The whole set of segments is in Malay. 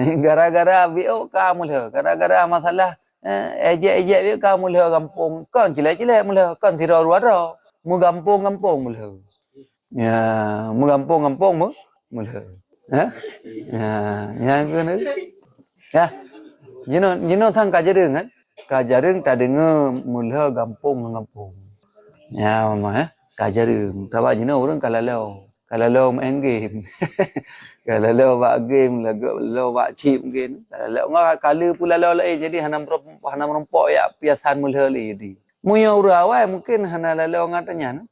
Gara-gara bio kamu lah. Gara-gara masalah ejek-ejek bio kamu lah kampung. Kan cilek-cilek mula. Kan tira-ruara. Mu kampung-kampung mula. Ya, mu kampung-kampung mu mula. Ha? Ya, yang kena. Ya. Jino sang kajareng kan? Kajareng tak dengar mula kampung-kampung. Ya, mama kajareng. Sebab jino orang kalau main game. Kalau buat game lagu buat chip mungkin. Kalau ngah kala pula lain jadi hana merempok ya piasan mula jadi. Munya urawai mungkin hana lalu ngatanya.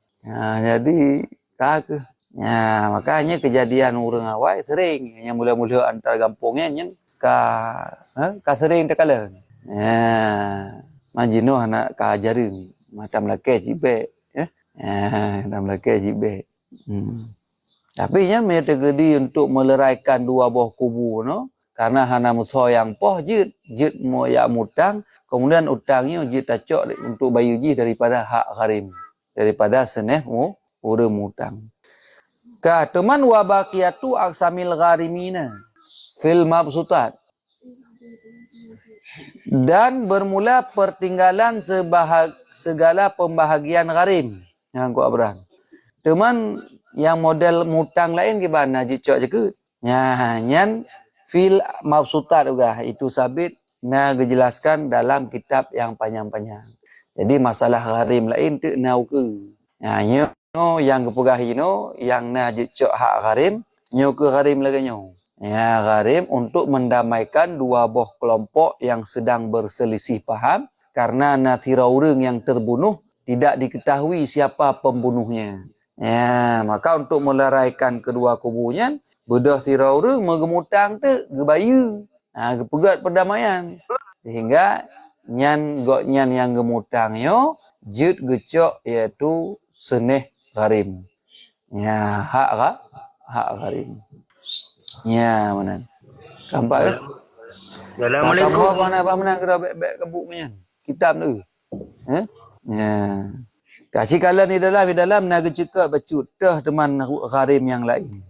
Jadi kak. Ya, makanya kejadian orang awai sering yang mula-mula antar kampungnya nyen ka sering tekala. Ya, majino hana ka ajarin macam laki cibe ya. Ya, macam laki cibe. Tapi nya me tegedi untuk meleraikan dua buah kubu no. Karena hana musuh yang poh jit mo ya mutang, kemudian utangnya jit tacok untuk bayu ji daripada hak gharim. Daripada seneh mu urang mutang. Ka teman wa baqiyatu aqsamil gharimina fil mabsutat. Dan bermula pertinggalan segala pembahagian gharim. Yang ku abran. Teman yang model mutang lain gimana jicok je ke? Ya, nyan fil mabsutat juga itu sabit na dijelaskan dalam kitab yang panjang-panjang. Jadi masalah gharim lain tu nau ke. Ya, nyo yang kepegah ino yang na jicok hak gharim, nyo ke gharim lagi nyo. Ya, gharim untuk mendamaikan dua buah kelompok yang sedang berselisih paham karena natira urang yang terbunuh tidak diketahui siapa pembunuhnya. Ya, maka untuk meleraikan kedua kubunya, bedah tira urang mengemutang tu gebaya. Gepegat perdamaian. Sehingga nyan yang gemutangnya jut gecok iaitu seneh gharim. Ya, hak gharim. Ya, mana? Kampak ke? Assalamualaikum. Kamu apa menang kena bek kebuk punya. Kitab tu. Ya. Kaci kala ni dalam naga cekak bacut dah teman gharim yang lain.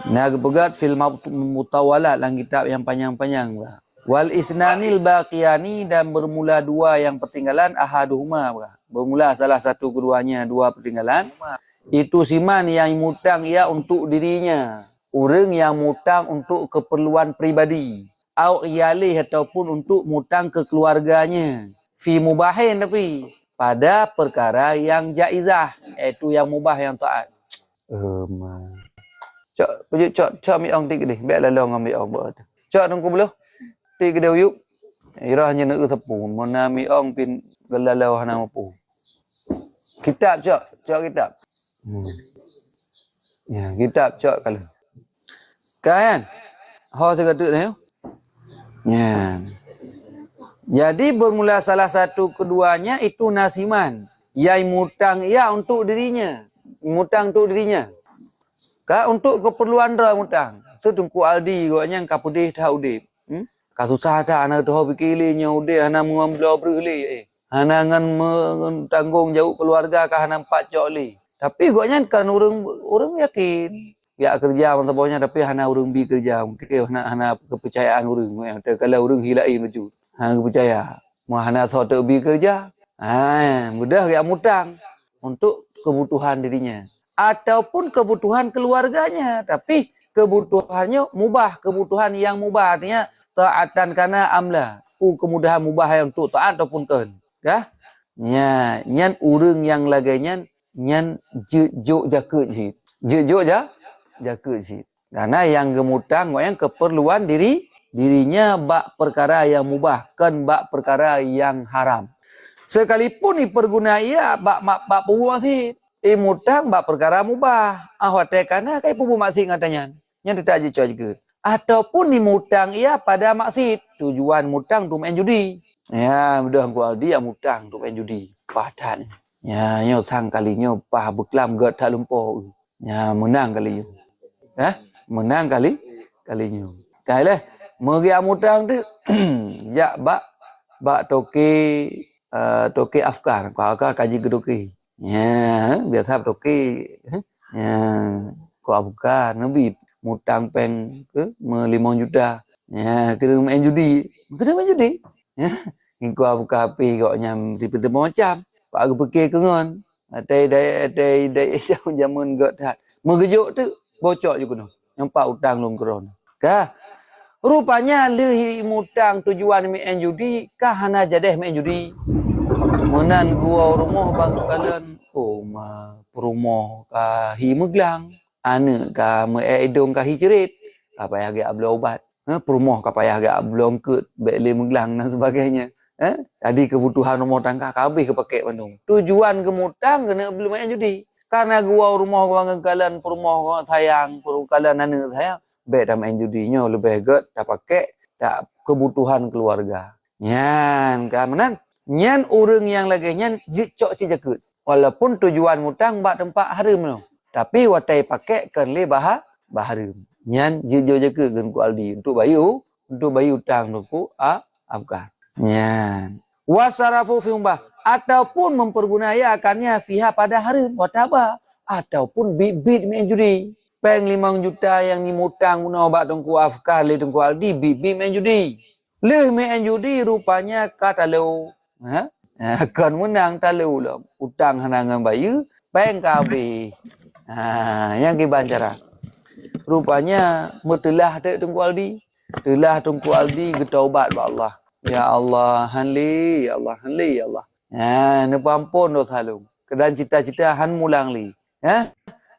Naga pegat fil mutawalat dalam kitab yang panjang-panjang lah. Wal isnanil baqiyani dan bermula dua yang pertinggalan ahaduhuma. Bermula salah satu keduanya dua pertinggalan. Itu siman yang mutang ia untuk dirinya. Orang yang mutang untuk keperluan pribadi. Au iyalih ataupun untuk mutang ke keluarganya. Fi mubahin tapi pada perkara yang jaizah, iaitu yang mubah yang taat. Cok mi ong tik deh, biar lalu ngambil ong buat. Cok tunggu belah. Tik dia uyup. Irah hanya nak sepu, mana mi ong pin gelalau hana mapu. Kitab cok kitab. Ya, kitab cok kalau. Kan? Ho segatuk tu. Ya. Jadi bermula salah satu keduanya itu nasiman. Yang mutang ia untuk dirinya. Mutang untuk dirinya. Untuk keperluan dia mutang. Setungku Aldi gaknya kapudih dah udip. Kasusah dah anak tu pikirnya udip hana mengambil berli. Hana ngan tanggung jauh keluarga kah hana empat cok li. Tapi gaknya kan orang yakin. Ya kerja mantapnya tapi hana orang bi kerja. Mungkin hana kepercayaan orang. Kalau orang hilai maju. Percaya. Mahana sota ubi kerja. Mudah dia mutang untuk kebutuhan dirinya ataupun kebutuhan keluarganya, tapi kebutuhannya mubah, kebutuhan yang mubah artinya taatan kana amla. Kemudahan mubah yang untuk taat ataupun kan. Kah? Nya, nyan urang yang laganya nyan juk jakut sit. Juk jakut sit. Karena yang gemutang yang keperluan dirinya bak perkara yang mubah, kan bak perkara yang haram. Sekalipun dipergunai bak pubu masih mutang bak perkara mubah. Ahwate kana kai pubu masih ngatanya. Yang tidak jujur juga. Ataupun dimutang ia pada maksud tujuan mutang untuk main judi. Ya, mudah gua dia mutang untuk main judi. Padan. Ya, nyo sang kalinya pah beklam gak tak lumpur. Ya, menang kali nyo. Menang kalinya. Kailah megi amutang tu jak bak toke afkar kau kaji gedoki ya biasa toke ya kau afkar nabi mutang peng ke 5 juta Ya, kena main judi. Kena main judi. Ya. Kau buka HP kau nyam tipe-tipe macam. Pak aku fikir kengon. Ada zaman gak dah. Mengejuk tu bocor je kuno. Nampak utang lum keron. Kah? Rupanya lehi mutang tujuan main judi kah hana jadeh main judi. Menan gua rumah bang kalian. Oh ma perumah kah hi meglang. Ane kah me edong kah hi cerit. Kah payah gak beli obat. Perumah kah payah gak belum ke beli meglang dan sebagainya. Jadi kebutuhan rumah tangga kabeh kepake Bandung. Tujuan kemutang kena beli main judi. Karena gua rumah gua kalian perumah gua sayang, perumah kalian ane sayang. Baik dah main judinya lebih get tak pakai tak kebutuhan keluarga. Nyan kan menan. Nyan orang yang lagi nyan jicok cijakut. Walaupun tujuan mutang bak tempat haram no. Tapi watai pakai kan le baharum. Nyan jijok jakut gen ku Aldi untuk bayu utang tu ku afkar. Nyan. Wasarafu fi umbah ataupun mempergunakannya fiha pada haram wataba ataupun bibit main judi. Peng 5 juta yang dimutang guna obat tungku afkar le tungku Aldi bibit main judi. Leh main judi rupanya kata lu. Kan menang talu lah. Utang hanangan bayu peng kabeh. Yang kiban cara. Rupanya metelah tak tungku Aldi. Telah tungku Aldi getaubat ba Allah. Ya Allah, hanli, ya Allah, hanli, ya Allah. Nepampun dosa lu. Kedan cita-cita han mulang li.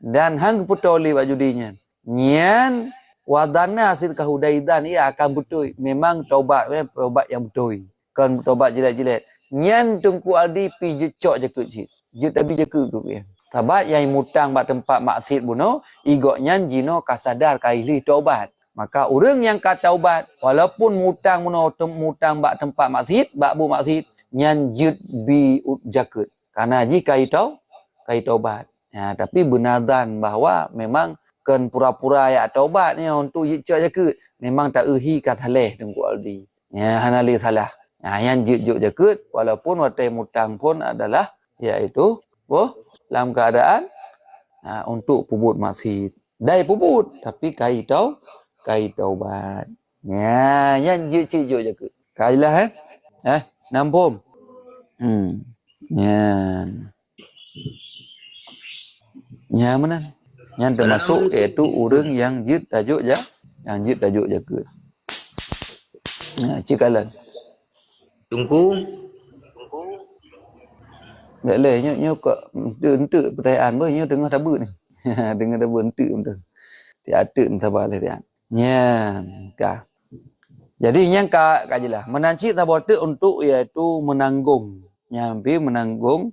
Dan hang putoli bajudinya. Nyan wadana hasil kahudaidan ia akan betul. Memang taubat yang betul. Kan taubat jilat-jilat. Nyan tungku Aldi pi jecok je kecil. Je tapi je ke ya. Tabat yang mutang bak tempat maksiat buno, igok nyan jino kasadar kaili taubat. Maka orang yang kata taubat walaupun mutang buno mutang bak tempat maksiat, bak bu maksiat, nyan jut bi jakut. Karena jika itu kai taubat. Ya, tapi benadan bahawa memang kan pura-pura ya taubatnya untuk jecok je ke. Memang tak uhi kata leh tungku Aldi. Ya, hanali salah. Yang juk jakut walaupun watai mutang pun adalah iaitu dalam keadaan untuk pubut maksiat. Dai pubut tapi kai taubat. Ya, yang juk jakut. Kailah nampum. Ya. Ya mana? Yang termasuk iaitu orang yang juk tajuk jakut. Cikalan. Tunggu. Tak boleh. Nyo kok entuk pertanyaan pun. Nyo tengah tabut ni. Tengah tabut entuk betul. Tiap atuk entah balik tiap. Nyan. Kah. Jadi yang kak je lah. Menanci tabotek untuk iaitu menanggung. Nyampi menanggung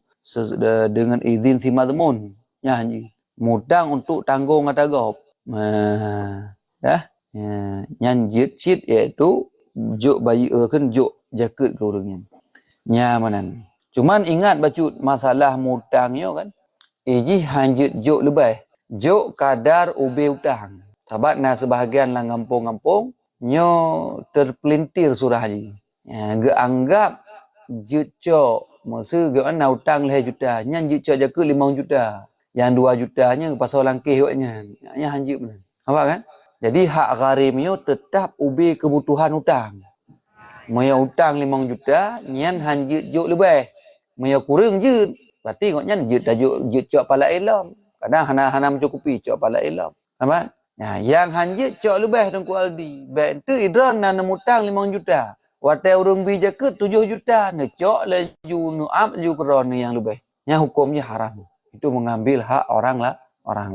dengan izin si mazmun. Nyanyi. Mudang untuk tanggung atau gop. Nyan jit iaitu juk bayi kan juk jakut ke orangnya. Nyamanan. Cuman ingat bacut masalah mutangnya kan. Iji hanjut juk lebih. Juk kadar ube utang. Sahabat na sebahagian lah ngampung-ngampung. Nyo terpelintir surah haji. Anggap jut cok. Maksud na utang 5 juta. Nyan jut cok jakut 5 juta. Yang 2 jutanya pasal langkih waknya. Yang hanjut benar. Nampak kan? Jadi hak gharimnya tetap ube kebutuhan utang. Maya utang 5 juta, nyan hanjut juk lebih. Maya kurang je. Berarti kok nyan jut cok pala ilam. Kadang hana mencukupi cok pala ilam. Nampak? Yang hanjut cok lebih tungku Aldi. Baik tu idran nan utang 5 juta. Watai urung bi jakut 7 juta. Ne cok laju nuap ju keron yang lebih. Yang hukumnya haram. Itu mengambil hak orang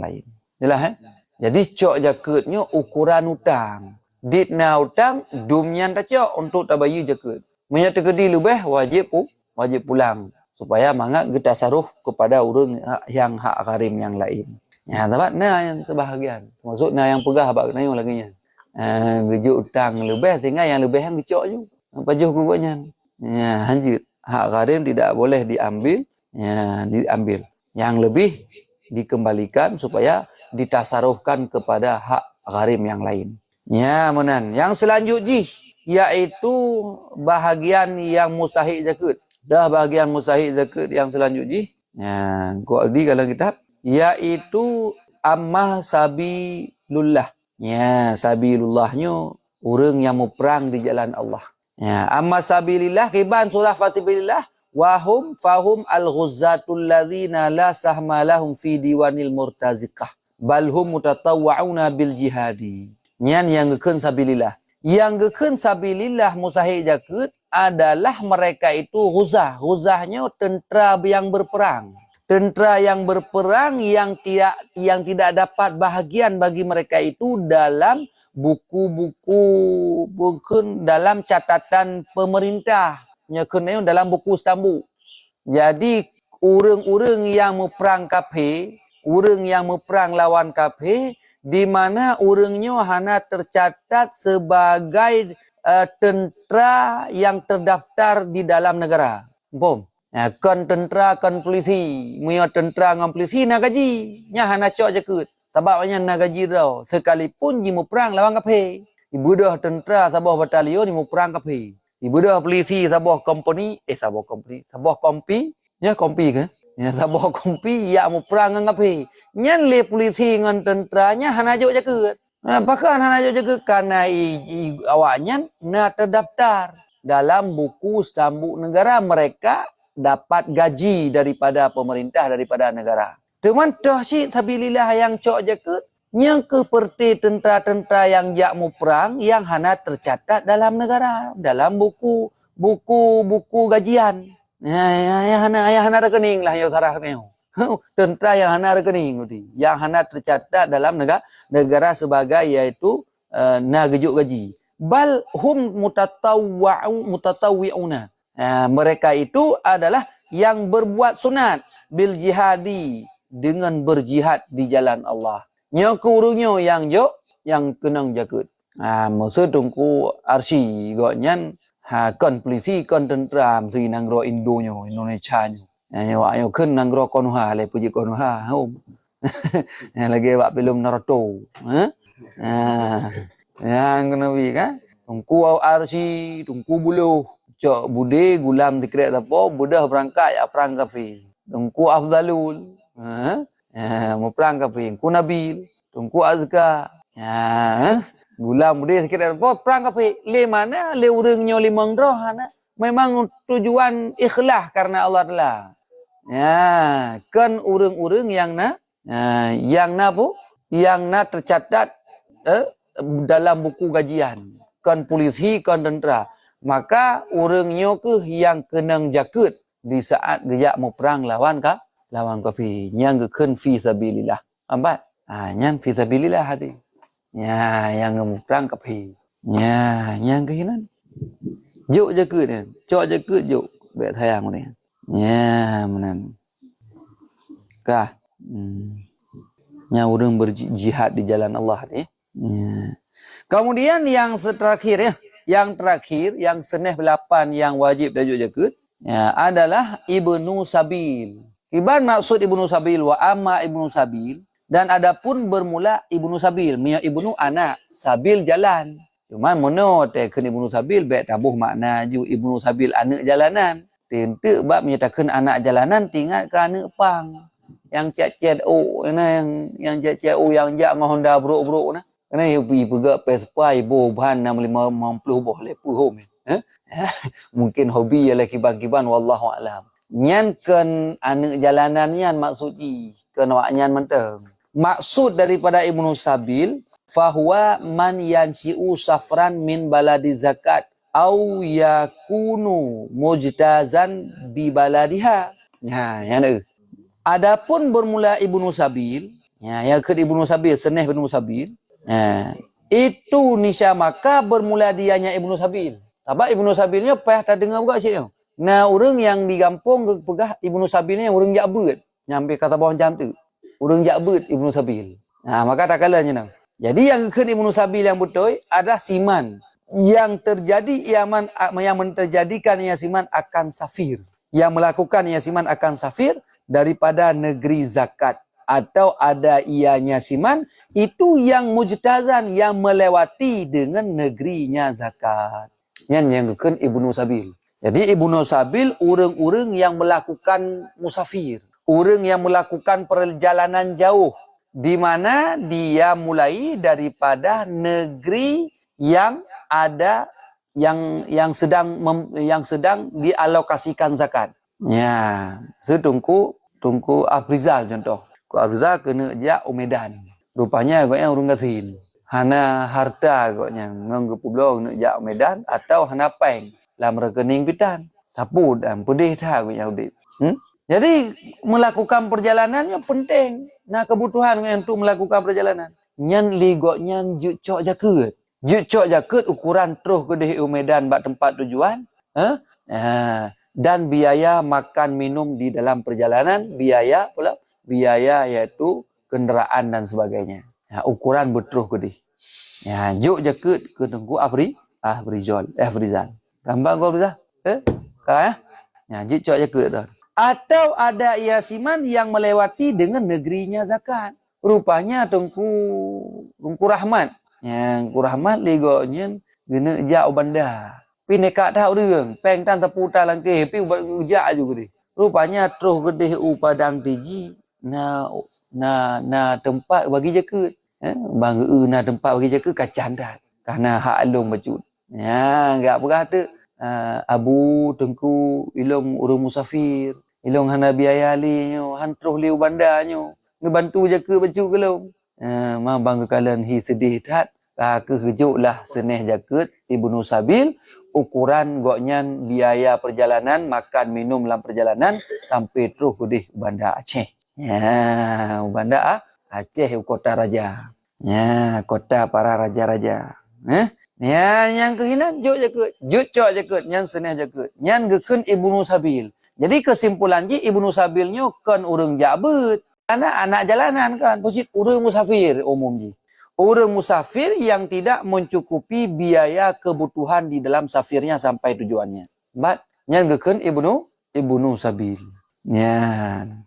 lain. Jelas Jadi cok jakutnya ukuran utang. Ditna utang dumnyan tak cok untuk tak bayi jakut. Menyata kedi lebih wajib pulang supaya mangat getasaruf kepada orang yang hak gharim yang lain. Ya, tabat yang sebahagian. Maksudnya yang pegah abak nayo lagi nya. Gejuk utang lebih tinggal yang lebih yang gecok ju. Pajuh kuatnya. Ya, lanjut. Hak gharim tidak boleh diambil. Ya, diambil. Yang lebih dikembalikan supaya ditasarufkan kepada hak gharim yang lain. Ya, menan. Yang selanjutnya yaitu bahagian yang mustahik zakut. Dah bahagian mustahik zakut yang selanjutnya. Ya, kau di dalam kitab yaitu ammah sabilullah. Ya, sabilullahnya Orang yang berperang di jalan Allah. Ya, amma sabilillah kiban surah Fatihillah wahum fahum al-ghuzzatul ladzina la sahma lahum fi diwanil murtaziqah bal hum mutatawwa'una bil jihadi. Nyan yang gekeun sabilillah. Yang gekeun sabilillah musahih jakeut adalah mereka itu ghuzah. Ghuzahnya tentera yang berperang. Tentera yang berperang yang tidak dapat bahagian bagi mereka itu dalam buku-buku, bukan dalam catatan pemerintah, kena dalam buku stambu. Jadi orang-orang yang berperang kafir, orang yang berperang lawan kafir, di mana orangnya hanya tercatat sebagai tentera yang terdaftar di dalam negara. Bom. Ya, kan tentera, kan polisi. Muya tentera dengan polisi nak gaji. Nya hana cok je kut. Sebabnya nak gaji tau. Sekalipun jimu perang lawan kafir. Ibu dah tentera sabah batalion jimu perang kafir. Ibu dah polisi sabah company, sabah kompi. Ya kompi ke? Ya sabah kompi ya mu perang dengan kafir. Nyan le polisi dengan tenteranya hana jok je kut. Apakah hana jok je kut? Karena awaknya nak terdaftar dalam buku stambuk negara mereka dapat gaji daripada pemerintah, daripada negara. Teman tahsyid sabilillah yang cok je ke, yang keperti tentera-tentera yang jak mu perang yang hana tercatat dalam negara, dalam buku gajian. Ya hana rekening lah yang sarah ni. Tentera yang hana rekening tu, yang hana tercatat dalam negara sebagai iaitu nak gejuk gaji. Bal hum mutatawwi'una. Mereka itu adalah yang berbuat sunat bil jihadi dengan berjihad di jalan Allah. Nya kurungnya yang kenang jakut. Maksud tungku arsi goknyan kon polisi kon tentera mesti nangro Indonesia nyo. Ayo ken nangro konoha le puji konoha hom. Lagi wak belum Naruto. Yang kenawi kan? Tungku arsi, tungku buluh. Cok bude gulam dikret apa budah berangkat ya perang kafir. Tungku afdalul. Mau perang kafir. Ku nabil, tungku azka. Gulam bude dikret apa perang kafir. Le mana le urangnya limang roh ana. Memang tujuan ikhlas karena Allah Taala. Ya, kan urang-urang yang tercatat dalam buku gajian. Kan polisi, kan tentera. Maka orangnya ke yang kenang jakut di saat dia mau perang lawan kafir. Yang keun fi sabilillah. Ambat. Yang fi sabilillah hadi. Ya, yang mau perang kafir. Ya, yang kehinan. Juk jakut ni. Cok jakut juk. Baik sayang ni. Ya, menan. Kah. Yang orang berjihad di jalan Allah ni. Ya. Kemudian yang terakhir ya. Yang terakhir, yang seneh 8 yang wajib tajuk jakut adalah Ibnu Sabil. Iban maksud Ibnu Sabil wa amma Ibnu Sabil. Dan adapun bermula Ibnu Sabil. Mia Ibnu anak, Sabil jalan. Cuma mono teken Ibnu Sabil baik tabuh makna ju Ibnu Sabil anak jalanan. Tentu bab menyatakan anak jalanan tinggal ke anak pang. Yang cek-cek yang cek-cek yang jak dengan Honda buruk-buruk nah. Kena ibu pegak pespa ibu bahan 50 boh lepu home. Mungkin hobi ialah kiban-kiban wallahu alam. Nyan kan anak jalanan nyan maksudi kan waknyan menteng. Maksud daripada Ibnu Sabil fahuwa man yansi'u safran min baladi zakat au yakunu mujtazan bi baladiha. Yang adapun bermula Ibnu Sabil, yang ke Ibnu Sabil seneh Ibnu Sabil. Itu nisya maka bermula dianya Ibnu Sabil. Sebab Ibnu Sabilnya payah tak dengar juga cik. Nah, orang yang di kampung pegah Ibnu Sabilnya orang Jakbet. Nyampe kata bawah macam tu. Orang Jakbet Ibnu Sabil. Maka tak kalanya nang. Jadi yang ke Ibnu Sabil yang betul adalah siman yang terjadi yang menterjadikan siman akan safir. Yang melakukan siman akan safir daripada negeri zakat. Atau ada ianya siman, itu yang mujtazan, yang melewati dengan negerinya zakat. Yang bukan Ibnu Sabil. Jadi Ibnu Sabil, orang-orang yang melakukan musafir. Orang yang melakukan perjalanan jauh. Di mana dia mulai daripada negeri yang ada yang sedang dialokasikan zakat. Ya, tungku Afrizal contoh. Ku Afrizal kena jak Umedan. Rupanya agaknya urang Gasin. Hana harta agaknya nganggu pulau nak jak Umedan atau hana peng dalam rekening pitan. Tapu dan pedih dah agaknya udip. Jadi melakukan perjalanannya penting. Nah kebutuhan untuk melakukan perjalanan. Nyan ligok nyan juk cok jaket. Juk cok jaket ukuran terus ke di Medan bak tempat tujuan. Dan biaya makan minum di dalam perjalanan. Biaya yaitu kenderaan dan sebagainya. Ukuran betul ke di. Juk jaket ke tengku Afrizal. Gambar kau Afrizal? Juk cok jaket dah. Atau ada yasiman yang melewati dengan negerinya zakat. Rupanya Tengku Rahmat. Tengku Rahmat ligoknya gena jak bandar. Pi nekat dah urang, peng tan tepu tan langkeh, pi buat ujak juga dia. Rupanya terus gede padang tiji na tempat bagi jaket. Bang na tempat bagi jaket kacan dah. Karena hak alung bacut. Enggak berkata Abu Tengku ilong urang musafir. Ilong hana biaya linyo, han terus liu bandarnyo. Ngebantu jaga baju kelong. Bang kekalan hi sedih tat. Kehejuklah seneh jaket Ibnu Sabil. Ukuran goknyan biaya perjalanan, makan minum dalam perjalanan sampai terus ke bandar Aceh. Bandar Aceh kota raja. Kota para raja-raja. Yang kehinan juk jaket. Juk cok jaket nyan seneh jaket. Nyan geken Ibnu Sabil. Jadi kesimpulan Ibnu Sabilnya kan orang jabut. Anak jalanan kan. Posisi orang musafir umum. Orang musafir yang tidak mencukupi biaya kebutuhan di dalam safirnya sampai tujuannya. Yang geken Ibnu Sabil. Nyan.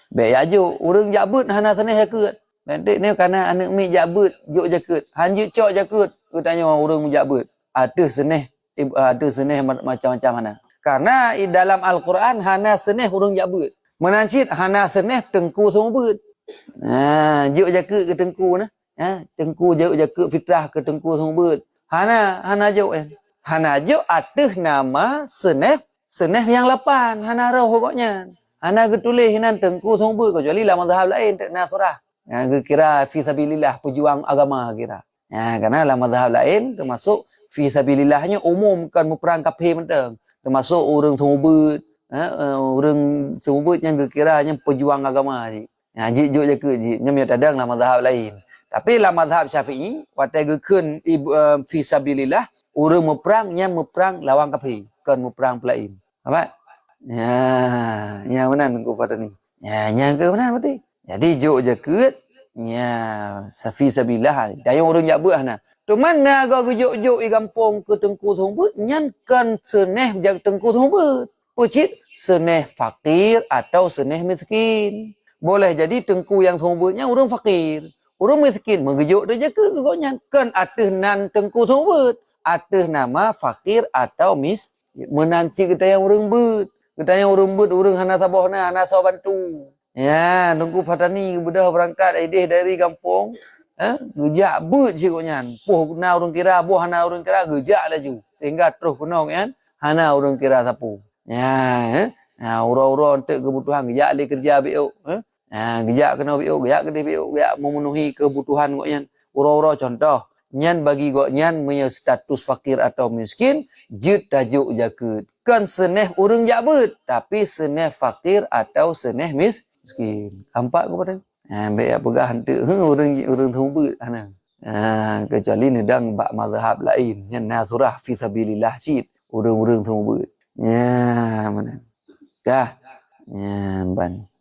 Baik aja. Orang jabut hana seneh jaket. Nanti ni kerana anak mi jabut juk jaket. Hanjuk cok jaket. Katanya orang jabut. Ada seneh macam-macam mana. Karena dalam Al-Quran hana seneh hurung jabut. Menancit hana seneh tengku semubut. Juk jaket ke tengku na. Tengku juk jaket fitrah ke tengku semubut. Hana juk Hana juk atih nama seneh yang lapan. Hana roh pokoknya. Hana ketulih hinan tengku semubut kecuali lah mazhab lain tak nak surah. Kira fi sabilillah pejuang agama kira. Karena lah mazhab lain termasuk fi sabilillahnya umum kan meperang kafir mentang. Termasuk orang semubut, orang semubut yang kiranya pejuang agama ni. Juk jaga ji, nyam tadang lah mazhab lain. Tapi lah mazhab Syafi'i, watai geken fi sabilillah, orang meperang lawan kafir, kan meperang pelain. Apa? Yang mana aku kata ni? Yang ke mana berarti? Jadi juk jaga fi sabilillah. Dayung orang jabut hana. Tu mana kau juk i kampung ke tengku semubut nyan kan seneh jag tengku semubut. Pucit seneh fakir atau seneh miskin. Boleh jadi tengku yang semubutnya orang fakir, orang miskin mengejuk dia jaga ke kau nyan kan ateh nan tengku semubut. Ateh nama fakir atau menanci kita yang orang but. Kita yang orang but orang hana sabah hana saw bantu. Tengku Fatani budak berangkat dari kampung. Gejak but cikgunya. Poh kena orang kira, boh hana orang kira gejak laju. Sehingga terus kena kan, hana orang kira sapu. Orang-orang untuk kebutuhan gejak dia kerja biuk. Gejak kena biuk, gejak kena biuk, gejak memenuhi kebutuhan goknya. Orang-orang contoh, nyan bagi goknya punya status fakir atau miskin, jut tajuk jaket. Kan seneh orang jabut, tapi seneh fakir atau seneh miskin. Nampak ke pada? Baik pegah hantu orang semubut ana. Kecuali nedang bak mazhab lain yang surah fi sabilillah cit orang-orang semubut. Mana? Kah? Ban.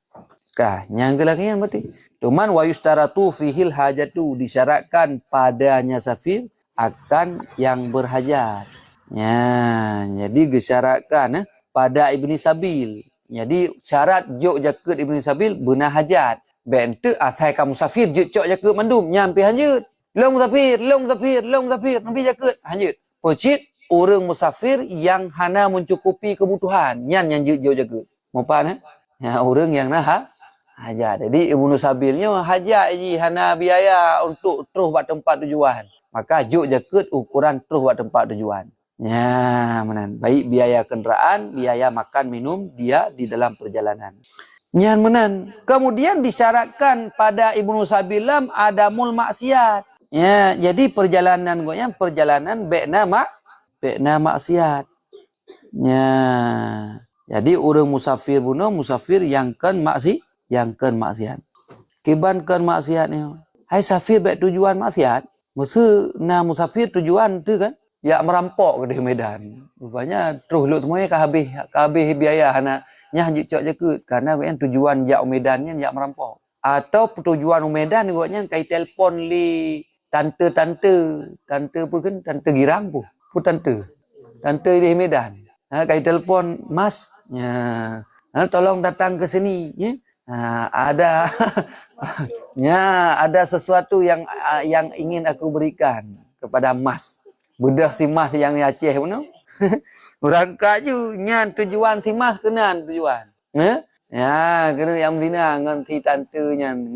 Kah? Yang kelaki yang berarti. Cuman wa yustaratu fihil hajatu disyaratkan padanya safir akan yang berhajat. Jadi disyaratkan pada Ibni Sabil. Jadi syarat juk jaket Ibni Sabil benar hajat. Bentuk asai kamu musafir juk cok jaket mandum nyampe hanjut. Long musafir, nampi jaket hanjut. Pocit orang musafir yang hana mencukupi kebutuhan. Yang juk jaket. Mopa orang yang Hajat. Jadi Ibnu Sabilnya hajat je hana biaya untuk terus buat tempat tujuan. Maka juk jakut ukuran terus buat tempat tujuan. Ya, menan. Baik biaya kenderaan, biaya makan minum dia di dalam perjalanan. Nyan menan. Kemudian disyaratkan pada Ibnu Sabilam adamul maksiat. Ya, jadi perjalanan gonya perjalanan bekna maksiat. Ya. Jadi orang musafir buno musafir yang maksiat. Kiban kan maksiat ni. Hai safir baik tujuan maksiat. Masa na musafir tujuan tu kan ya merampok ke di Medan. Rupanya terus lu semuanya habis biaya hana nya hajik cok jakut karena kan tujuan jak Medan nya jak merampok. Atau tujuan Medan goknya kai telefon li tante pun kan tante girang pun tante di Medan. Kai telefon mas ya tolong datang ke sini ya. Ada ada sesuatu yang ingin aku berikan kepada mas. Budak si mas yang di Aceh pun. Berangkat je nyan tujuan si mas kenan tujuan. Ya, kena yang zina nganti tante nyan.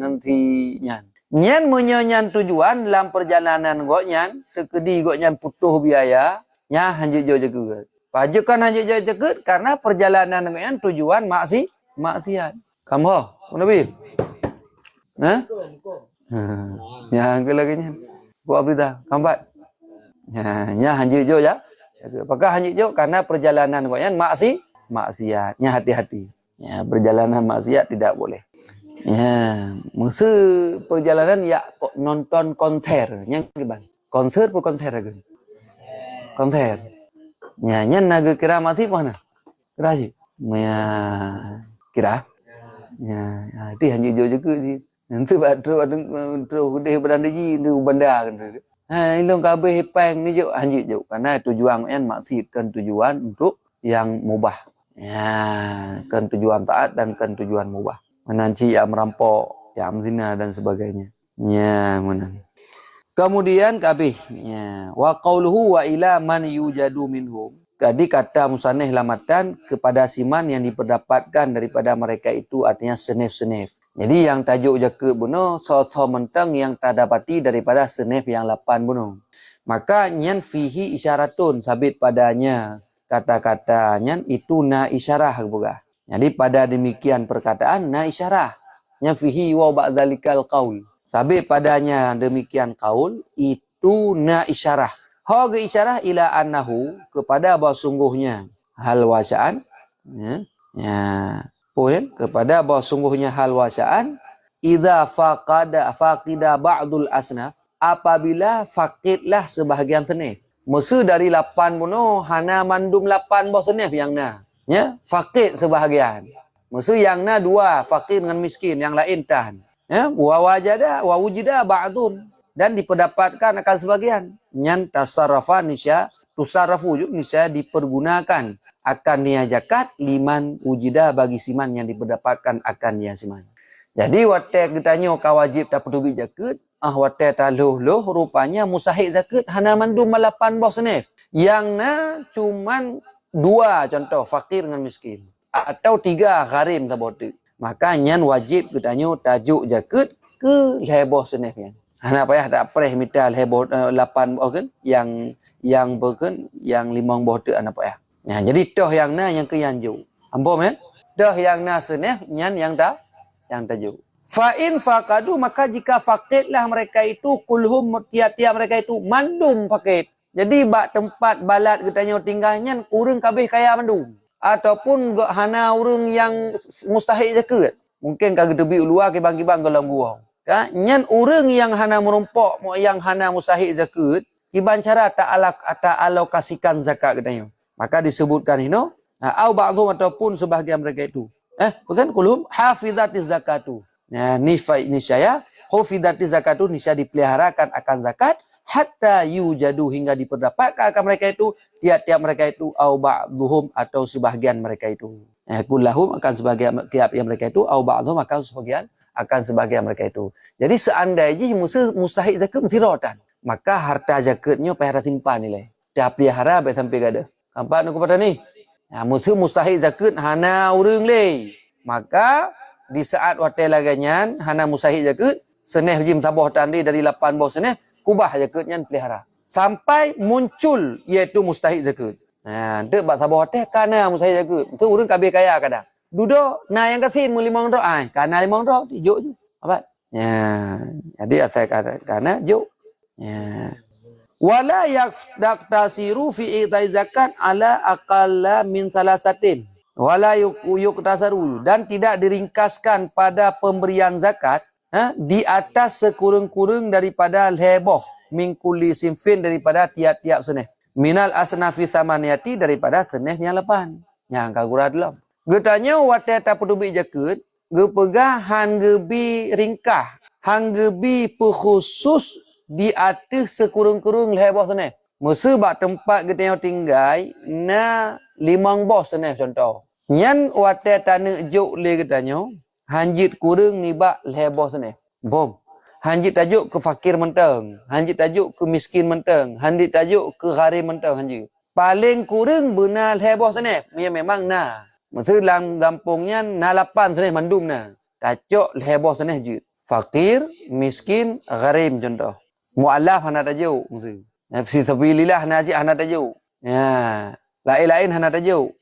Nyan menyanyan tujuan dalam perjalanan gok nyan, tekedi gok nyan putuh biaya, nya hanjut jo jagut. Pajukan hanjut jo jagut karena perjalanan gok nyan tujuan maksiat. Kamu ho, Nabil? Ya, ke lagi nya. Buat berita, kambat. Ya, hanjut jo ya. Apakah hanjut jo karena perjalanan gok nyan maksiat. Nya hati-hati. Ya, perjalanan maksiat tidak boleh. Ya, masa perjalanan ya nonton konser, nya bang. Konser pun konser lagi. Konser. Ya, nya naga kira mati mana? Kira je. Ya, kira. Ya, hati hanjut jo juga sih. Nanti terus gede beranda ji di bandar kan. Ilong kabeh peng ni jo hanjut jo karena tujuan yang maksud kan tujuan untuk yang mubah. Ya, kan tujuan taat dan kan tujuan mubah. Menanci yang merampok, yang zina dan sebagainya. Ya, mana. Kemudian kabeh, ya, wa qauluhu wa ila man yujadu minhum. Jadi kata musannif lamatan kepada siman yang diperdapatkan daripada mereka itu artinya senif-senif. Jadi yang tajuk jaka bunuh so mentang yang terdapati daripada senif yang 8 bunuh. Maka nyan fihi isyaratun sabit padanya kata-katanya itu na isyarah juga. Jadi pada demikian perkataan na isyarah. Nyan fihi wa ba'dzalikal qaul. Sabit padanya demikian qaul itu na isyarah. Haga isyarah ila annahu kepada bahawa sungguhnya hal wasaan kepada bahawa sungguhnya hal wasaan idza faqida ba'dul asnaf apabila faqidlah sebahagian senif. Masa dari 8 bunuh hana mandum 8 bawah senif yang na. Ya, faqid sebahagian. Masa yang na 2 faqir dengan miskin, yang lain tahan. Ya, wa wujida ba'dun dan diperdapatkan akan sebagian. Nyan tasarrafa nisya tusarrafu nisya dipergunakan akan niat zakat liman wujida bagi siman yang diperdapatkan akan niat siman. Jadi watak ditanya kawajib tak perlu zakat, watak taluh rupanya mustahil zakat hana mandum 8 bawah senif. Yang na cuman 2 contoh fakir dengan miskin atau 3 gharim sabotu. Maka nyan wajib ditanya tajuk zakat ke lebah senifnya. Hana payah tak preh mital heboh 8 kan yang berken yang 5 boh tu ana payah. Nah, jadi toh yang na yang ke yang ju. Ampun kan? Dah yang na seneh nyan yang tajuk. Fa in faqadu maka jika faqidlah mereka itu kulhum tiap-tiap mereka itu mandum faqid. Jadi bak tempat balat katanya tinggalnya urang kabeh kaya mandum. Ataupun hana urang yang mustahil zakat. Mungkin kagak tebi luar ke bang-bang golang buah. Nyan orang yang hana merumpok, yang hana mustahil zakat, iban cara tak alokasikan zakat katanya. Maka disebutkan ini, au ba'dhum ataupun sebahagian mereka itu. Bukan kulhum hafizatiz zakatu. Nah, niscaya hafizatiz zakatu niscaya dipeliharakan akan zakat hatta yujadu hingga diperdapatkan akan mereka itu tiap-tiap mereka itu au ba'dhum atau sebahagian mereka itu. Kullahum akan sebahagian tiap-tiap mereka itu au ba'dhum akan sebahagian mereka itu. Jadi seandainya mustahil zakat mesti rotan. Maka harta zakatnya payah simpan nilai. Dah pelihara sampai gada. Nampak nak kepada ni? Mustahil zakat hana urang le. Maka di saat hotel laganyan hana musahid jakut seneh jim tabah tandi dari 8 bawah seneh kubah jakut nyan pelihara sampai muncul iaitu mustahid zakut. Dek bak tabah hotel kana mustahid zakut. Tu urang kabeh kaya kadang. Duduk na yang kasin mu 5 rak ai kana 5 rak juk je. Apa? Jadi asal kana juk. Wala yaktasiru fi itai zakat ala aqalla min salasatin. Wala yuktasaru dan tidak diringkaskan pada pemberian zakat di atas sekurang-kurang daripada leboh min kulli sinfin daripada tiap-tiap seneh. Minal asnafi samaniyati daripada seneh yang 8. Yang kagura dalam. Getanya wate ta pedubik jakut, ge pegah han gebi ringkah, han gebi khusus di atas sekurang-kurang leboh seneh. Masa bak tempat getanya tinggal na 5 bos seneh contoh. Nyan wate tanah juk le getanya hanjit kurang ni bak leboh seneh. Bom. Hanjit tajuk ke fakir menteng, hanjit tajuk ke miskin menteng, hanjit tajuk ke gharib menteng hanjit. Paling kurang benar heboh seneh, memang na. Masa dalam kampungnya na 8 seneh mandum na. Tajuk heboh seneh je. Fakir, miskin, gharib contoh. Mu'alaf hana tajuk masa. Nafsi sabilillah hana tajuk. Lain-lain hana tajuk.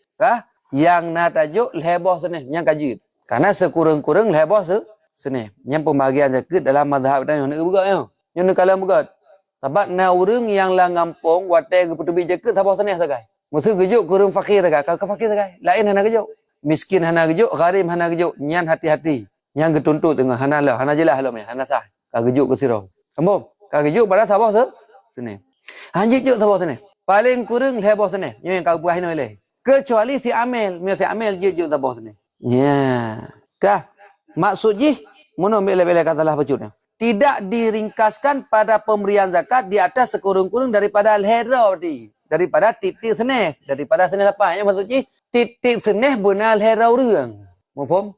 Yang na tajuk heboh seneh yang kajit. Karena sekurang-kurang heboh seneh. Yang pembahagian zakut dalam mazhab dan yang begat ya. Yang kalam begat. Sebab na urang yang lang kampung wate gepetubi zakut sabah seneh sagai. Mesti gejuk kurang fakir sagai. Kau fakir sagai. Lain hana gejuk. Miskin hana gejuk, gharib hana gejuk. Nyan hati-hati. Yang getuntut tengah hana lah, hana jelas lah hana sah. Kau gejuk ke sirau. Ambom. Kau gejuk pada sabah seneh. Hanjit juk sabah seneh. Paling kurang heboh seneh. Yang kau buah ini oleh. Kecuali si Amel, si Amel juk sabah seneh. Ya. Kah? Maksud je mana bela-bela katalah bacutnya. Tidak diringkaskan pada pemberian zakat di atas sekurang-kurang daripada al-hera tadi. Daripada titik seneh. Daripada seneh lapan. Yang maksud je, titik seneh benar al-hera urang. Faham?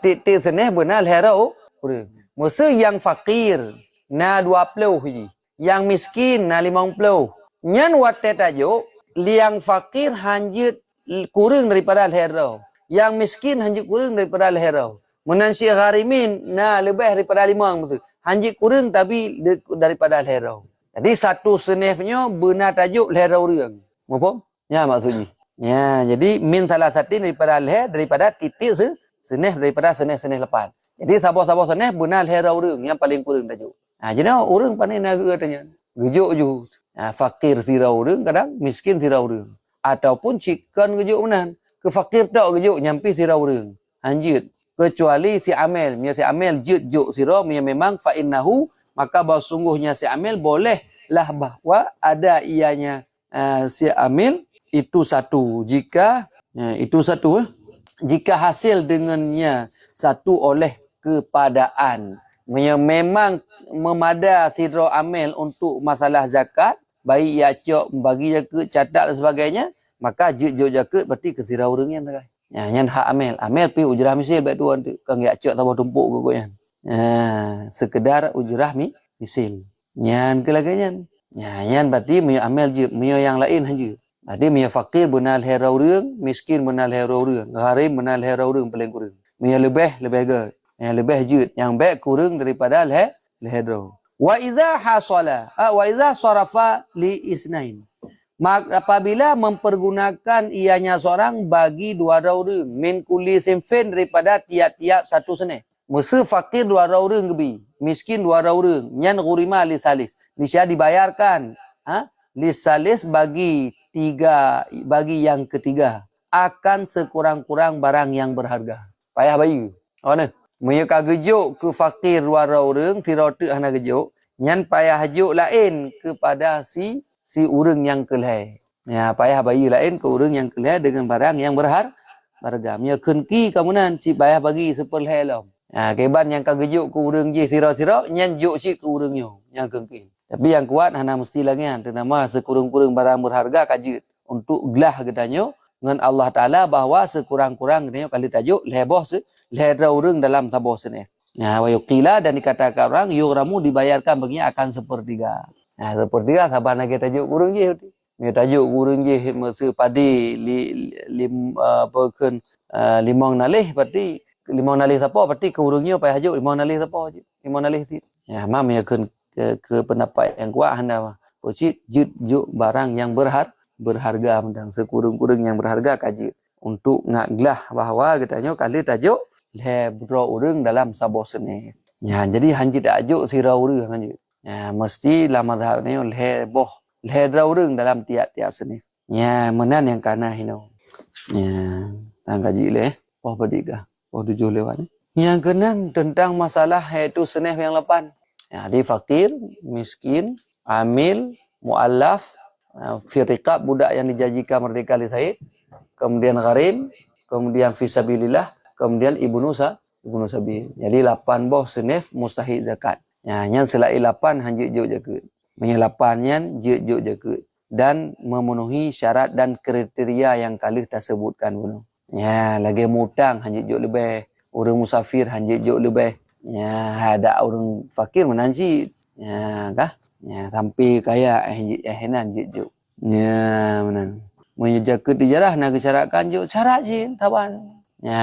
Titik seneh benar al-hera urang. Masa yang fakir, na 20 je. Yang miskin, na 50. Nyan wate tajuk, yang fakir hanjit kurang daripada al-hera. Yang miskin hanjit kurang daripada al-hera. Menansi gharimin na lebih daripada 5 betul. Hanjit kurang tapi daripada al-hera. Jadi satu senefnya benar tajuk al-hera urang. Faham? Ya maksudnya. Ya, jadi min salah satu daripada al-hera daripada titik senef daripada seneh-seneh lepas. Jadi sabah-sabah seneh benar al-hera urang yang paling kurang tajuk. Jadi urang pandai naga tanya. Gejuk ju. Fakir sirau urang kadang miskin sirau urang. Ataupun chicken gejuk menan. Ke fakir tak gejuk nyampi sirau urang. Hanjit. Kecuali si Amel. Si Amel juk sirah. Memang fa'innahu. Maka bahawa sungguhnya si Amel bolehlah bahawa ada ianya si Amel itu satu. Jika itu satu. Jika hasil dengannya satu oleh kepadaan. Memang memada sirah Amel untuk masalah zakat. Baik ia cok bagi zakat catat dan sebagainya. Maka juk zakat berarti ke sirah orang yang terkait. Yang hak Amel. Amel pi ujrah misil baik tuan tu. Kang ya cok tambah tumpuk ke koyan. Sekedar ujrah misil. Nyan ke lagi nyan. Nyan berarti mio Amel je, mio yang lain haja. Berarti mio fakir benar hera urang, miskin benar hera urang, gharib benar hera urang paling kurang. Mio lebih ge. Yang lebih je, yang baik kurang daripada hera. Wa iza hasala, wa iza sarafa li isnain. Apabila mempergunakan ianya seorang bagi 2 orang min kulli sinfin daripada tiap-tiap satu seneh. Masa fakir 2 orang gebi, miskin 2 orang, nyan ghurima li salis. Nisya dibayarkan, li salis bagi yang ketiga akan sekurang-kurang barang yang berharga. Payah bayi. Mana? Mereka gejuk ke fakir 2 orang, tirotek hana gejuk, nyan payah juk lain kepada si urang yang kelai. Ya, payah bayi lain ke urang yang kelai dengan barang yang berharga. Mia kenki kamunan si payah bagi sepelai lam. Keban yang kagejuk ke urang je sira-sira nyan juk si ke urangnya yang kenki. Tapi yang kuat hana mesti lagi nama sekurang-kurang barang berharga kajut untuk gelah katanya dengan Allah Taala bahawa sekurang-kurang katanya kali tajuk leboh lehra urang dalam sabah seneh. Wa yuqila dan dikatakan orang yughramu dibayarkan baginya akan sepertiga. Sepertiga sabar nak tajuk urang je. Dia tajuk urang je masa padi limang nalih berarti limau nalih siapa pasti ke urungnya payah juk limau nalih siapa je. Limau nalih ti. Ya mam ya ke pendapat yang kuat handa. Pocit juk barang yang berharga mendang sekurung-kurung yang berharga kaji untuk ngaglah bahawa katanya kali tajuk le bro urung dalam sabo sene. Ya jadi hanji tak ajuk sira urung hanji. Ya mesti lama dah ni le urung dalam tiap-tiap sene. Ya menan yang kana hino. Ya tang kaji le oh berdika. Oh 7 lewat ni. Yang keenam tentang masalah iaitu seneh yang lapan. Ya, di fakir, miskin, amil, mu'allaf, fi riqab budak yang dijanjikan merdeka li Said, kemudian gharim, kemudian fisabilillah, kemudian ibnu sabil. Jadi 8 boh senef mustahik zakat. Ya, yang selain 8 hanjuk juk jaga. Menyelapannya juk jaga dan memenuhi syarat dan kriteria yang kali tersebutkan bunuh. Ya, lagi mutang hanjuk juk lebih, orang musafir hanjuk juk lebih. Ya, ada orang fakir menansi. Ya, kah? Ya, sampai kaya henan juk. Ya, menan. Menjaga dijarah nak syaratkan juk syarat je tawan. Ya,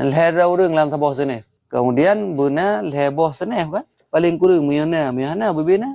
lehra orang dalam sabah seneh. Kemudian buna lehboh seneh kan? Paling kurang miana berbina.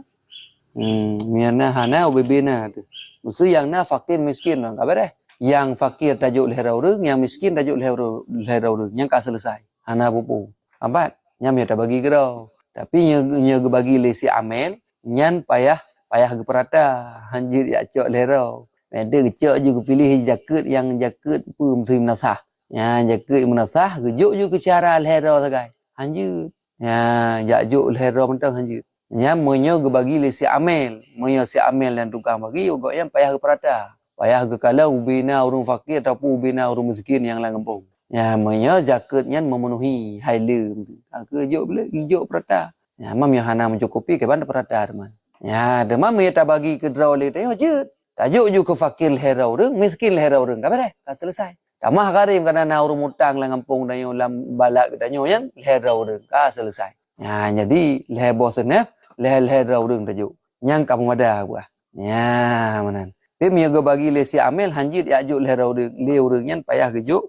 Miana hana berbina tu. Maksud yang na fakir miskin orang kabar Yang fakir tajuk lehra orang, yang miskin tajuk lehra orang. Yang tak selesai. Hana pupu. Ambat. Yang dia bagi gerau. Tapi nya bagi lesi amel, nyan payah ke perata. Hanjir ya cok lerau. Ada cok juga pilih jaket yang jaket pun mesti menasah. Ya jaket menasah, gejuk juga cara lerau sagai. Hanjir. Ya juk lerau mentang hanjir. Ya menyo bagi lesi amel, menyo si amel dan tukang bagi juga yang payah ke perata. Payah ke kalau ubina orang fakir ataupun ubina orang miskin yang lain kampung. Ya menyo zakatnya memenuhi haila. Ke juk perata. Ya mam yang hana mencukupi ke banda perata teman. Ya demam ya tak bagi ke draw le teh je. Tajuk ju ke fakir lehera orang, miskin lehera orang. Kabar tak selesai. Tamah karim kana na orang mutang lang kampung dan lam balak katanya yang lehera orang. Ka selesai. Ya jadi lehebo senef, lehera orang tajuk. Yang kamu ada gua. Ya manan. Pe mi go bagi lesi amel hanjit ya juk lehera orang, le orang yang payah ke juk,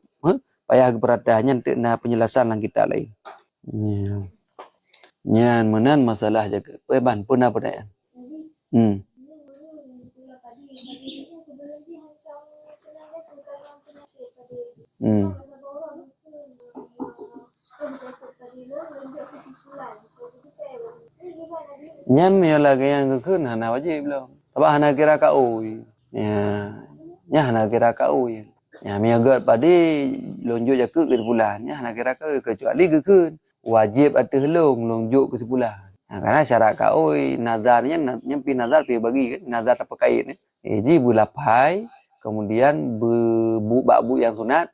payah ke peratahannya untuk na penjelasan lang kita lain. Ya. Nyan menan masalah jaga. Ban pun apa dah? Nyan mi lagi yang kekun hana wajib belum. Apa hana kira kau? Ya hana kira kau. Ya mi agak padi lonjok jaga ke bulan. Ya hana kira kau kecuali kekun. Wajib ada helung lonjok ke sebulan. Karena syarat kau nazarnya nyampi nazar pi bagi kan nazar apa kait ni. Jadi bulapai kemudian bu yang sunat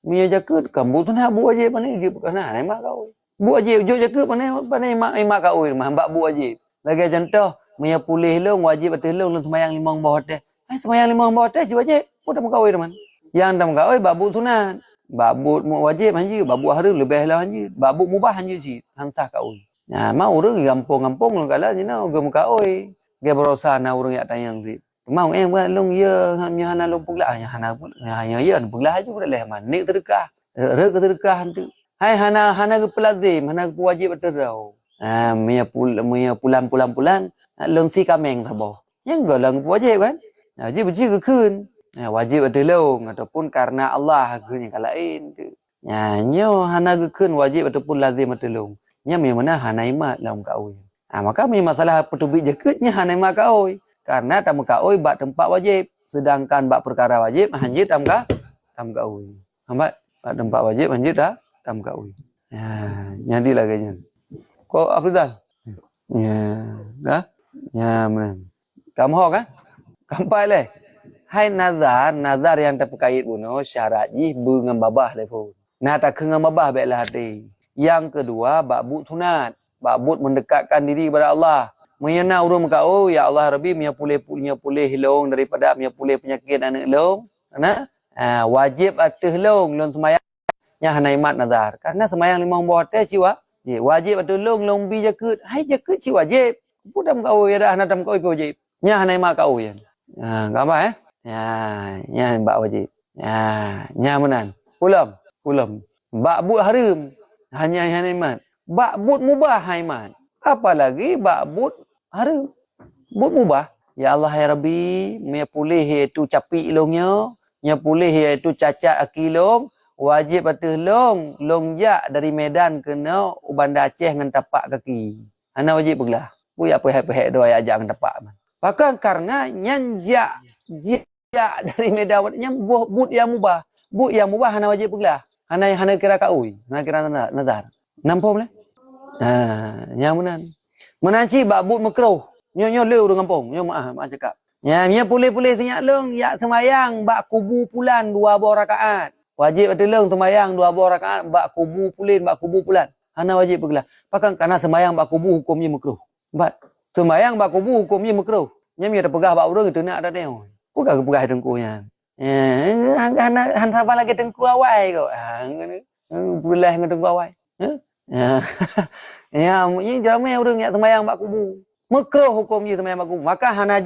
mi jaga kamu tu nak bu wajib mana dia kena mak kau. Bu wajib jo jaga mana mak kau mah bu wajib. Lagi contoh mi pulih helung wajib ada helung sembahyang 5 bawah teh. Sembahyang 5 bawah teh wajib. Pun dah kau teman. Yang dah kau babu sunat. Babu wajib hanji, babu hari lebih lah hanji, babu mubah hanji si, hantah kau. Ya, mau orang gampung kalau ni na gam kau, dia berusaha na orang yang tayang si. Mau buat long ya, hanya long pula, hanya ya, pula aja boleh man, ni terkah hantu. Hai hana ke pelazim, hana ke wajib terau. Mia pulang, long si kameng sabo. Yang galang wajib kan? Jadi beji ke kun. Wajib ada long ataupun karena Allah yang kalain tu. Nyo hana gekun wajib ataupun lazim ada long. Nya mana hana imat dalam kau. Maka masalah petubi jaketnya hana imat kau. Karena tam kau bak tempat wajib, sedangkan bak perkara wajib hanjit tam kau. Hamba bak tempat wajib hanjit tam kau. Jadi laganya. Kau Afrizal? Dah? Mana? Kamu ho kan? Kampai leh. Hai nazar yang terkait buno syarat jih dengan babah lepo. Nah tak dengan babah baiklah hati. Yang kedua babut sunat, babut mendekatkan diri kepada Allah. Menyana urung kau ya Allah Rabbi miya pulih hilong daripada miya pulih penyakit anak hilong. Karena wajib ada hilong lon semayang nya hana imat nazar. Karena semayang 5 bawah teh ciwa. Wajib ada hilong bi jaket. Hai jaket ci wajib. Pudam kau ya dah hana tam kau wajib. Nya hana imat kau ya. Gambar Ya mbak wajib. Ya menan. Pulam. Ba'bud haram. Hanya iman. Ba'bud mubah iman. Apalagi ba'bud haram. Bud mubah. Ya Allah ya Rabbi, nya pulih iaitu capik longnya, nya pulih iaitu cacat akilong, wajib atas long jak dari Medan kena Bandar Aceh dengan tapak kaki. Ana wajib belah. Bu ya pehek-pehek doa ajak dengan tapak. Bahkan karena nyanjak dari Medan nya bud yang mubah. Bud yang mubah ana wajib belah. Ana kira kaui, ana kira nazar. Nampak boleh? Yang menan. Menanci bab bud makruh. Nyo leu dengan kampung. Nyo maaf cakap. Ya, nya pulih-pulih senyak leung ya semayang bak kubu pulan 2 buah rakaat. Wajib ada leung semayang 2 buah rakaat bak kubu pulin, bak kubu pulan. Hana wajib begilah. Pakan karena semayang bak kubu hukumnya makruh. Bat semayang bak kubu hukumnya makruh. Nya mi ada pegah bak urang itu nak ada neo. Pegah dengkunya. Han siapa lagi dengku awai kau. Pulah ngedengku awai. Ya, ini ramai orang yang semayang bak kubu. Makruh hukumnya semayang bak kubu. Maka hana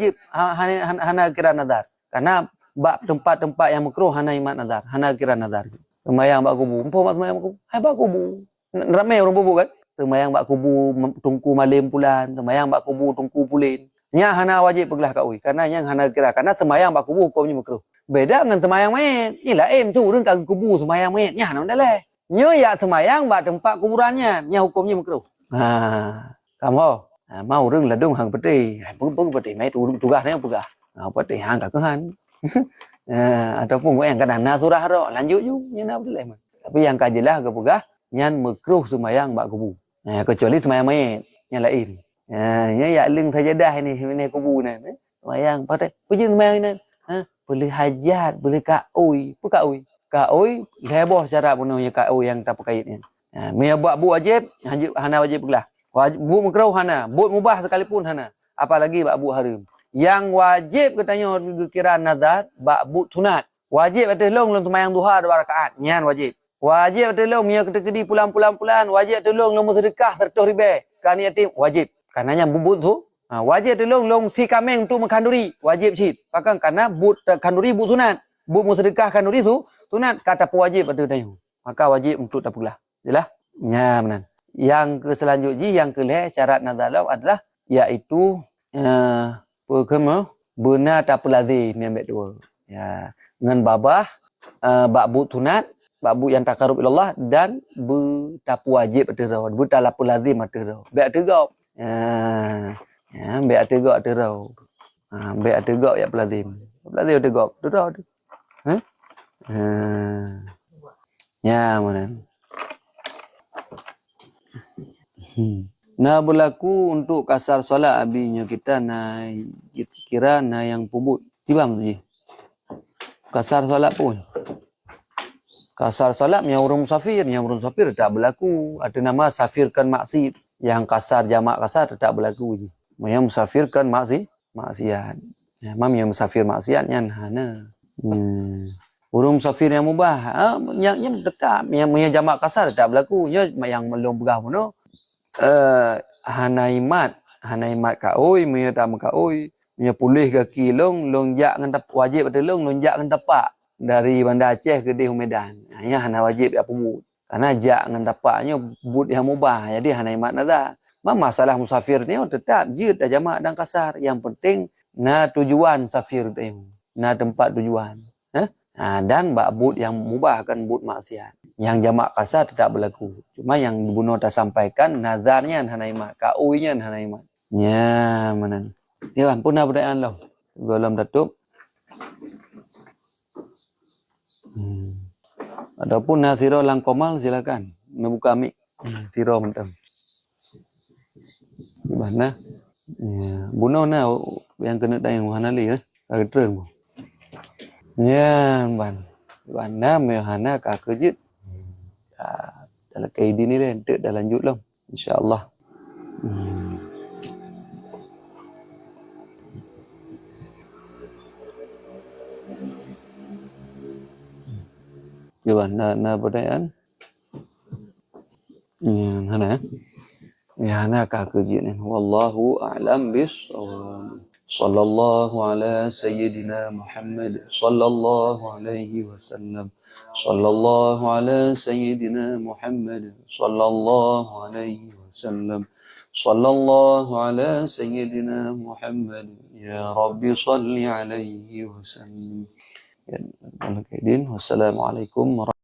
kira nazar. Karena bak tempat-tempat yang makruh hana imat nazar. Hana kira nazar. Semayang bak kubu. Empoh mak semayang bak kubu. Hai bak kubu. Ramai orang bubu kan? Semayang bak kubu tungku malim pulan. Semayang bak kubu tungku pulin. Nya hana wajib pegelah kaui. Karena yang hana kira. Karena semayang bak kubu hukumnya makruh. Beda dengan semayang mayat. Inilah tu orang kagak kubu semayang mayat. Nya hana undaleh. Nyo ya semayang bak tempat kuburannya. Nya hukumnya makruh. Kamu mau rừng là đông hàng bát trì, bưng bát trì mấy tugas này tugas, bát trì hàng cả cơ han, atau pun yang kadang nasura haro lanjut ju, ni nak boleh mah. Tapi yang kajilah ke buka, nyan makruh semayang bak kubu, kecuali semayang mayat, yang lain. Ya lưng sajadah ini kubu ni, semayang pakai, puji semayang ni, boleh hajat, boleh kaui, apa kaui? Kaui heboh cara punya kaui yang tak pakai ni. Mia buat bu wajib, hana wajib belah. Bu makruh hana, bu mubah sekalipun hana. Apalagi bak bu haram. Yang wajib katanya kira nazar, bak bu sunat. Wajib atas long semayang duha 2 rakaat. Nyan wajib. Wajib atas long mia kedi pulang. Wajib atas long sedekah 100 ribu. Kan yatim wajib. Karena yang bubut tu, wajib atas long si kameng tu mengkanduri. Wajib cip. Pakai karena bu kanduri bu sunat. Bu sedekah kanduri tu sunat kata wajib atas dayu. Maka wajib untuk tak pulah. Jelas? Ya, benar. Yang ke selanjutnya, yang kelih syarat nazar adalah iaitu benar tak pelazim yang kedua. Ya, dengan babah bak bu tunat, bak bu yang takarub ilallah dan bertapu wajib atas raw, bertala pelazim atas raw. Baik tegak. Baik tegak atas raw. Baik tegak ya pelazim. Pelazim tegak. Raw. Ya, benar. Nah berlaku untuk kasar solat abinya kita kira yang pubut. Tibam tu je. Kasar solat pun. Kasar solat yang orang musafir tak berlaku. Ada nama safirkan maksiat. Yang kasar jamak kasar tak berlaku je. Yang musafirkan maksiat. Mam yang musafir maksiat yang hana. Orang musafir yang mubah, yang tetap yang jamak kasar tak berlaku. Yang belum begah pun hanaimat kaoi punya tam kaoi punya pulih kaki long jak dengan wajib ada long jak dengan tapak dari Bandar Aceh ke di Medan. Ya hana wajib ya pubut. Karena jak dengan tapaknya but yang mubah. Jadi hanaimat nazar. Masalah musafir ni tetap je tak jamak dan kasar. Yang penting na tujuan safir tu. Na tempat tujuan. Dan bak but yang mubah kan but maksiat. Yang jamak kasar tidak berlaku. Cuma yang Buno dah sampaikan nazarnya hanaimat, kauinya hanaimat. Ya, mana? Ya, pun apa pertanyaan lo? Golom datuk. Adapun nasiro langkomal silakan. Membuka mik. Siro mentem. Gimana? Ya, Buno na yang kena tayang hanali ya. Kagak ya, ban. Ban hana kakejit. Dalam kaedah ni dah lanjut lah. InsyaAllah. Gimana? Na pertanyaan? Hana? Ya, hana kakejit ni. Wallahu a'lam bis. Sallallahu ala sayyidina Muhammad sallallahu alaihi wasallam. Sallallahu ala sayyidina Muhammad sallallahu alaihi wasallam. Sallallahu ala sayyidina Muhammad ya Rabbi salli alaihi wasallam. Ya, wassalamualaikum warahmatullahi